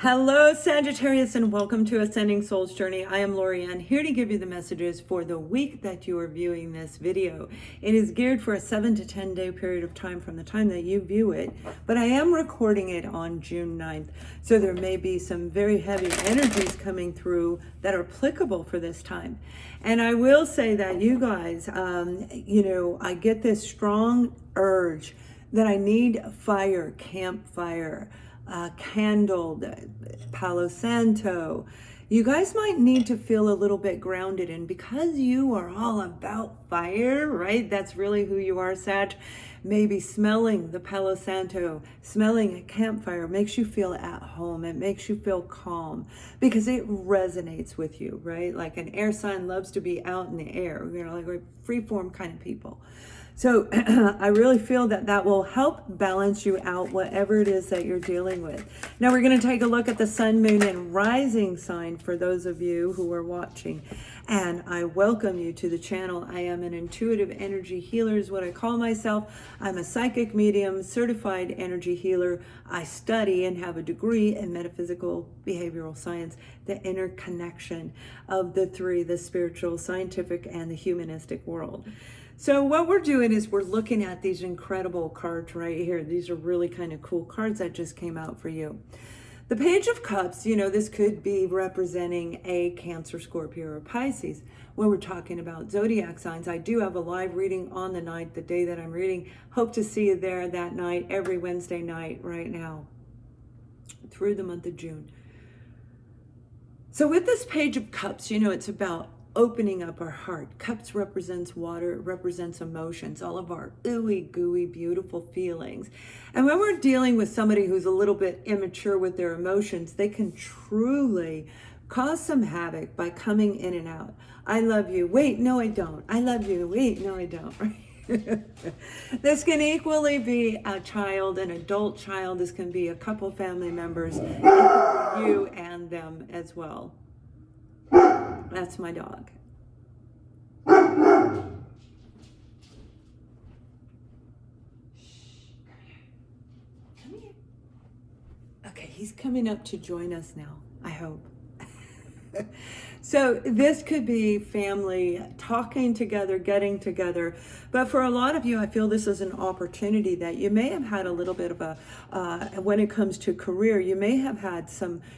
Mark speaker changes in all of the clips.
Speaker 1: Hello, Sagittarius, and welcome to Ascending Souls Journey. I am Lorianne, here to give you the messages for the week that you are viewing this video. It is geared for a 7 to 10 day period of time from the time that you view it, but I am recording it on June 9th, so there may be some very heavy energies coming through that are applicable for this time. And I will say that you guys, I get this strong urge that I need fire, campfire, candled, Palo Santo. You guys might need to feel a little bit grounded, and because you are all about fire, right? That's really who you are, Sag. Maybe smelling the Palo Santo, smelling a campfire makes you feel at home. It makes you feel calm because it resonates with you, right? Like an air sign loves to be out in the air, like we're free-form kind of people. So I really feel that that will help balance you out, whatever it is that you're dealing with. Now we're going to take a look at the sun, moon, and rising sign for those of you who are watching. And I welcome you to the channel. I am an intuitive energy healer is what I call myself. I'm a psychic medium, certified energy healer. I study and have a degree in metaphysical behavioral science, the interconnection of the three, the spiritual, scientific, and the humanistic world. So what we're doing is we're looking at these incredible cards right here. These are really kind of cool cards that just came out for you. The Page of Cups, this could be representing a Cancer, Scorpio, or Pisces. When we're talking about zodiac signs, I do have a live reading on the night, the day that I'm reading. Hope to see you there that night, every Wednesday night right now, through the month of June. So with this Page of Cups, it's about opening up our heart. Cups represents water, it represents emotions, all of our ooey gooey beautiful feelings. And when we're dealing with somebody who's a little bit immature with their emotions, they can truly cause some havoc by coming in and out. I love you. Wait, no, I don't. I love you. Wait, no, I don't. This can equally be a child, an adult child. This can be a couple family members, you and them as well. That's my dog. Come here. Okay, he's coming up to join us now, I hope. So this could be family talking together, getting together. But for a lot of you, I feel this is an opportunity that you may have had a little bit of a, when it comes to career, you may have had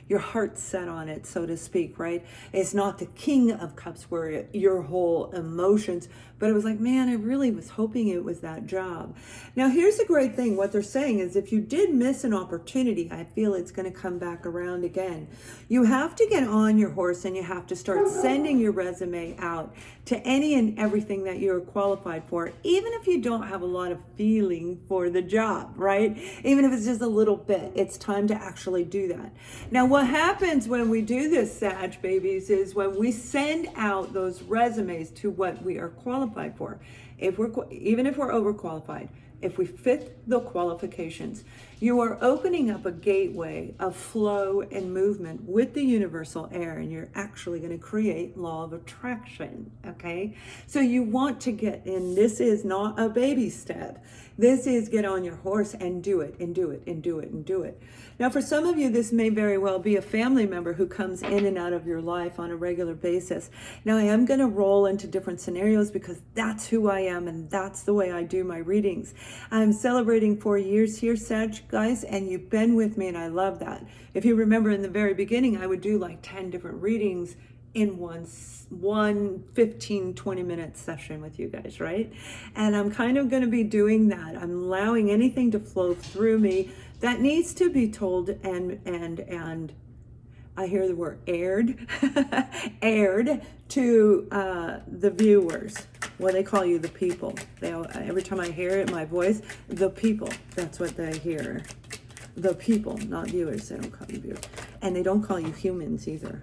Speaker 1: your heart set on it, so to speak, right? It's not the King of Cups where your whole emotions, but it was like, man, I really was hoping it was that job. Now, here's the great thing. What they're saying is if you did miss an opportunity, I feel it's going to come back around again. You have to get on your horse and you have to start sending your resume out to any and everything that you're qualified for, even if you don't have a lot of feeling for the job, right? Even if it's just a little bit, it's time to actually do that. Now, what happens when we do this, Sag babies, is when we send out those resumes to what we are qualified for, even if we're overqualified, if we fit the qualifications, you are opening up a gateway of flow and movement with the universal air, and you're actually going to create law of attraction, okay? So you want to get in. This is not a baby step. This is get on your horse and do it, and do it, and do it, and do it. Now, for some of you, this may very well be a family member who comes in and out of your life on a regular basis. Now, I am going to roll into different scenarios because that's who I am, and that's the way I do my readings. I'm celebrating 4 years here, Sag, guys, and you've been with me, and I love that. If you remember in the very beginning, I would do like 10 different readings in one 15, 20-minute session with you guys, right? And I'm kind of going to be doing that. I'm allowing anything to flow through me that needs to be told and I hear the word aired, aired to the viewers. Well, they call you the people. Every time I hear it in my voice, the people, that's what they hear. The people, not viewers. They don't call you viewers. And they don't call you humans either.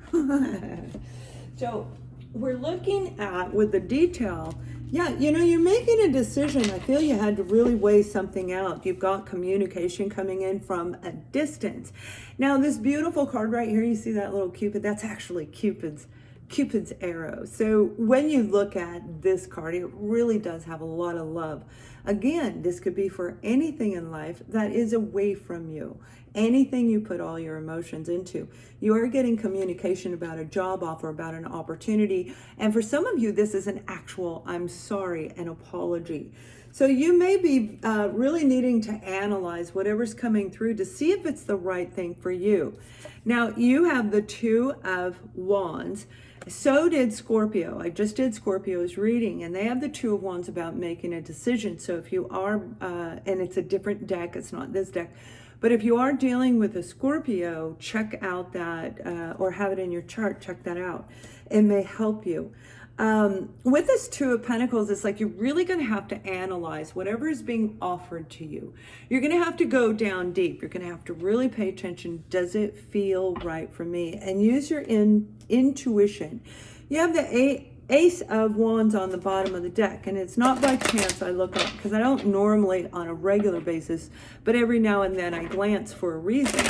Speaker 1: So we're looking at, with the detail, yeah, you're making a decision. I feel you had to really weigh something out. You've got communication coming in from a distance. Now, this beautiful card right here, you see that little Cupid? That's actually Cupid's Cupid's arrow. So when you look at this card, it really does have a lot of love. Again, this could be for anything in life that is away from you. Anything you put all your emotions into. You are getting communication about a job offer, about an opportunity. And for some of you, this is an actual, I'm sorry, an apology. So you may be really needing to analyze whatever's coming through to see if it's the right thing for you. Now, you have the Two of Wands. So did Scorpio. I just did Scorpio's reading, and they have the Two of Wands about making a decision. So if you are, and it's a different deck, it's not this deck, but if you are dealing with a Scorpio, check out that, or have it in your chart, check that out. It may help you. With this Two of Pentacles, it's like you're really going to have to analyze whatever is being offered to you. You're going to have to go down deep. You're going to have to really pay attention. Does it feel right for me? And use your intuition. You have the Ace of Wands on the bottom of the deck, and it's not by chance I look up, because I don't normally on a regular basis, but every now and then I glance for a reason.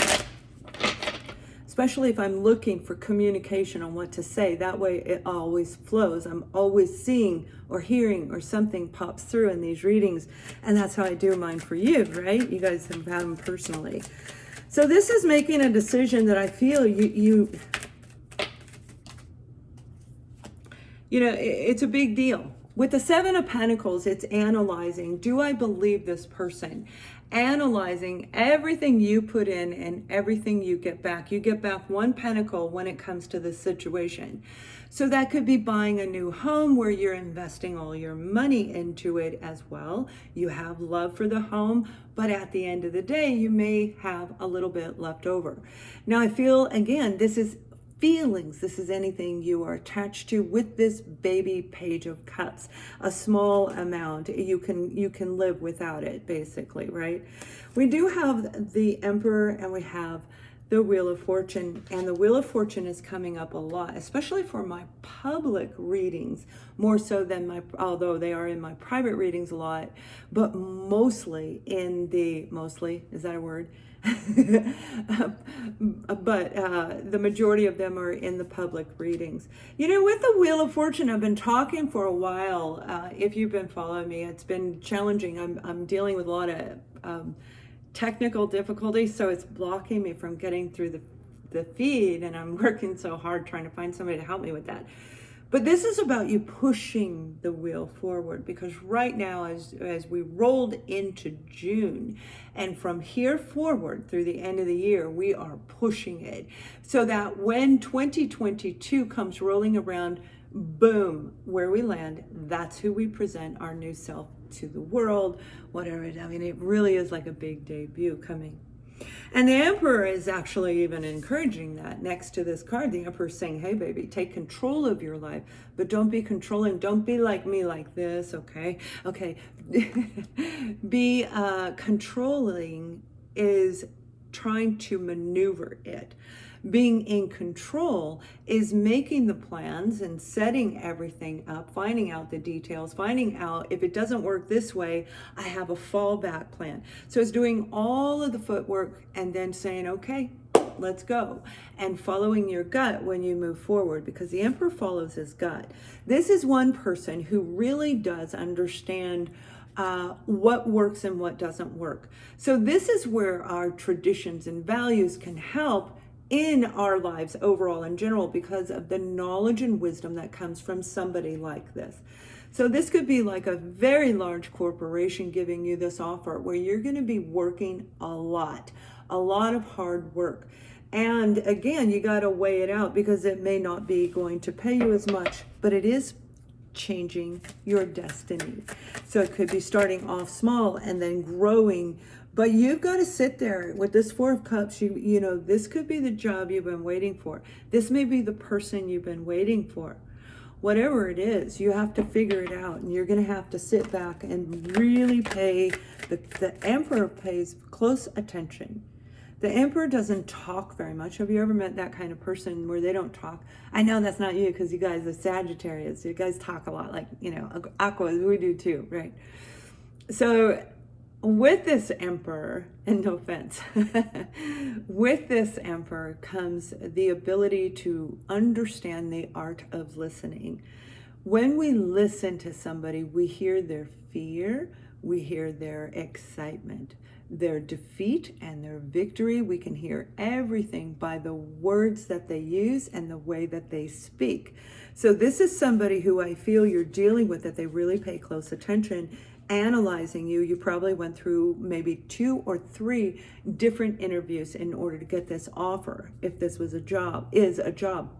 Speaker 1: Especially if I'm looking for communication on what to say. That way it always flows. I'm always seeing or hearing or something pops through in these readings. And that's how I do mine for you, right? You guys have had them personally. So this is making a decision that I feel you know, it's a big deal. With the Seven of Pentacles, it's analyzing, do I believe this person? Analyzing everything you put in and everything you get back. You get back one pentacle when it comes to this situation. So that could be buying a new home where you're investing all your money into it as well. You have love for the home, but at the end of the day, you may have a little bit left over. Now I feel, again, this is feelings. This is anything you are attached to with this baby Page of Cups. A small amount. You can live without it, basically, right? We do have the Emperor and we have the Wheel of Fortune, and the Wheel of Fortune is coming up a lot, especially for my public readings, more so than although they are in my private readings a lot, but mostly is that a word? But the majority of them are in the public readings. You know, with the Wheel of Fortune, I've been talking for a while. If you've been following me, it's been challenging. I'm dealing with a lot of technical difficulties, so it's blocking me from getting through the feed, and I'm working so hard trying to find somebody to help me with that. But this is about you pushing the wheel forward, because right now, as we rolled into June, and from here forward through the end of the year, we are pushing it so that when 2022 comes rolling around, boom, where we land, that's who we present our new self to the world, whatever. I mean, it really is like a big debut coming. And the Emperor is actually even encouraging that. Next to this card, the Emperor is saying, hey, baby, take control of your life, but don't be controlling. Don't be like me like this, okay? Okay. Be controlling is trying to maneuver it. Being in control is making the plans and setting everything up, finding out the details, finding out if it doesn't work this way, I have a fallback plan. So it's doing all of the footwork and then saying, okay, let's go. And following your gut when you move forward, because the Emperor follows his gut. This is one person who really does understand what works and what doesn't work. So this is where our traditions and values can help in our lives overall in general, because of the knowledge and wisdom that comes from somebody like this. So this could be like a very large corporation giving you this offer where you're going to be working a lot of hard work. And again, you got to weigh it out, because it may not be going to pay you as much, but it is changing your destiny. So it could be starting off small and then growing. But you've got to sit there with this Four of Cups. You know, this could be the job you've been waiting for. This may be the person you've been waiting for. Whatever it is, you have to figure it out. And you're going to have to sit back and really pay, the Emperor pays close attention. The Emperor doesn't talk very much. Have you ever met that kind of person where they don't talk? I know that's not you, because you guys are Sagittarius. You guys talk a lot, like, you know, Aquas, we do too, right? So with this emperor, and no offense, with this emperor comes the ability to understand the art of listening. When we listen to somebody, we hear their fear, we hear their excitement, their defeat and their victory. We can hear everything by the words that they use and the way that they speak. So this is somebody who I feel you're dealing with, that they really pay close attention, analyzing you. You probably went through maybe 2 or 3 different interviews in order to get this offer. If this was a job, is a job.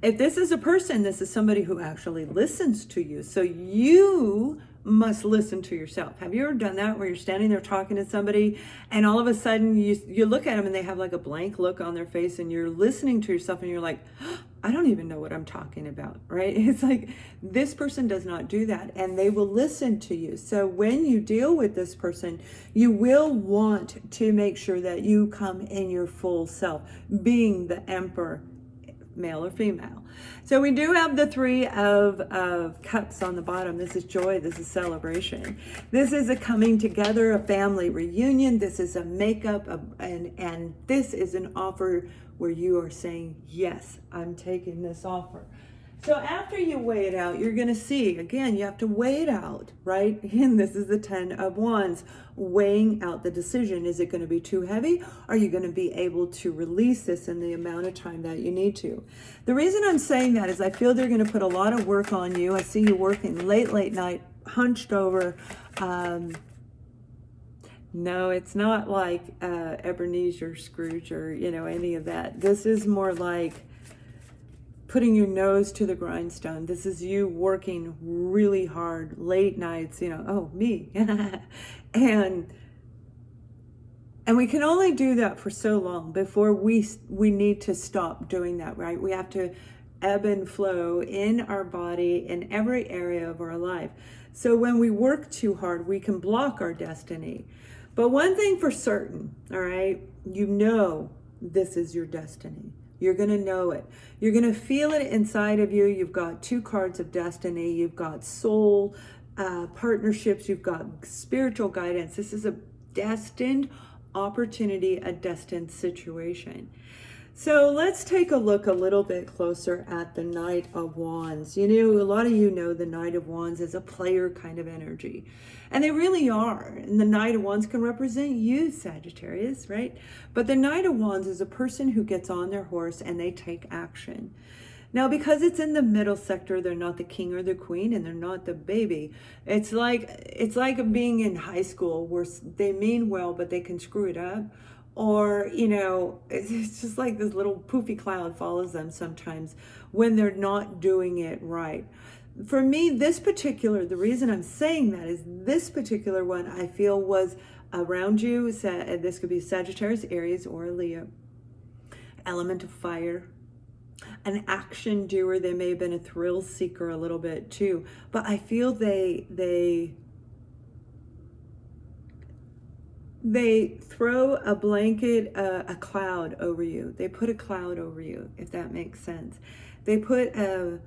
Speaker 1: If this is a person, this is somebody who actually listens to you. So you must listen to yourself. Have you ever done that, where you're standing there talking to somebody and all of a sudden you look at them and they have like a blank look on their face, and you're listening to yourself and you're like, I don't even know what I'm talking about, right? It's like this person does not do that, and they will listen to you. So when you deal with this person, you will want to make sure that you come in your full self, being the emperor, male or female. So we do have the 3 of cups on the bottom. This is joy. This is celebration. This is a coming together, a family reunion. This is a makeup, and this is an offer where you are saying, yes, I'm taking this offer. So after you weigh it out, you're going to see, again, you have to weigh it out, right? And this is the 10 of Wands, weighing out the decision. Is it going to be too heavy? Are you going to be able to release this in the amount of time that you need to? The reason I'm saying that is I feel they're going to put a lot of work on you. I see you working late night, hunched over. No, it's not like Ebenezer Scrooge or, any of that. This is more like putting your nose to the grindstone. This is you working really hard, late nights, oh, me. and we can only do that for so long before we need to stop doing that, right? We have to ebb and flow in our body in every area of our life. So when we work too hard, we can block our destiny. But one thing for certain, all right, this is your destiny. You're going to know it. You're going to feel it inside of you. You've got 2 cards of destiny. You've got soul partnerships. You've got spiritual guidance. This is a destined opportunity, a destined situation. So let's take a look a little bit closer at the Knight of Wands. A lot of you know the Knight of Wands is a player kind of energy. And they really are. And the Knight of Wands can represent you, Sagittarius, right? But the Knight of Wands is a person who gets on their horse and they take action. Now, because it's in the middle sector, they're not the king or the queen, and they're not the baby. It's like being in high school where they mean well, but they can screw it up. Or, it's just like this little poofy cloud follows them sometimes when they're not doing it right. For me, the reason I'm saying that is this particular one I feel was around you. This could be Sagittarius, Aries, or Leo. Element of fire. An action doer. They may have been a thrill seeker a little bit too. But I feel they throw a blanket, a cloud over you. They put a cloud over you, if that makes sense. They put a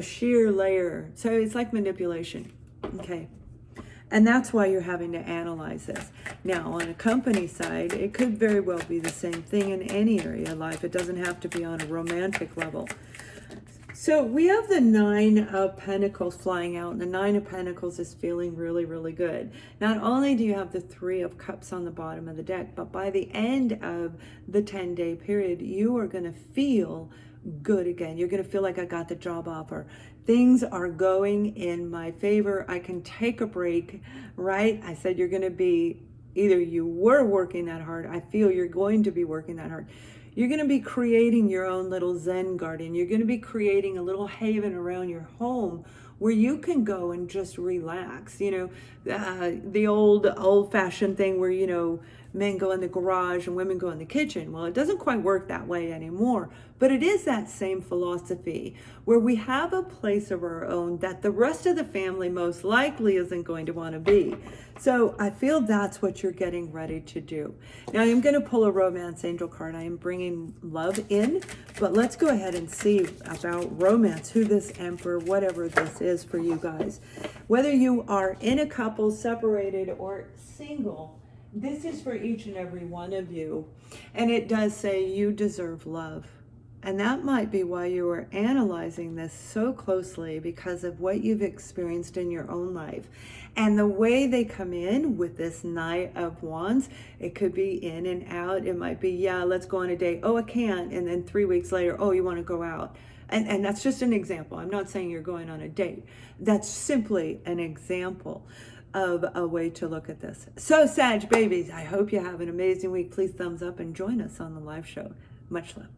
Speaker 1: sheer layer. So it's like manipulation. Okay. And that's why you're having to analyze this. Now, on a company side, it could very well be the same thing in any area of life. It doesn't have to be on a romantic level. So we have the 9 of Pentacles flying out, and the 9 of Pentacles is feeling really, really good. Not only do you have the 3 of Cups on the bottom of the deck, but by the end of the 10-day period, you are going to feel good again. You're going to feel like I got the job offer. Things are going in my favor. I can take a break, right? I said you're going to be, either you were working that hard. I feel you're going to be working that hard. You're going to be creating your own little Zen garden. You're going to be creating a little haven around your home where you can go and just relax. The old-fashioned thing where, men go in the garage and women go in the kitchen. Well, it doesn't quite work that way anymore, but it is that same philosophy where we have a place of our own that the rest of the family most likely isn't going to want to be. So I feel that's what you're getting ready to do. Now I'm going to pull a romance angel card. I am bringing love in, but let's go ahead and see about romance, who this emperor, whatever this is for you guys. Whether you are in a couple, separated, or single, this is for each and every one of you. And it does say you deserve love. And that might be why you are analyzing this so closely, because of what you've experienced in your own life. And the way they come in with this Knight of Wands, it could be in and out. It might be, yeah, let's go on a date. Oh, I can't. And then 3 weeks later, oh, you want to go out. And that's just an example. I'm not saying you're going on a date. That's simply an example of a way to look at this. So, Sag babies, I hope you have an amazing week. Please thumbs up and join us on the live show. Much love.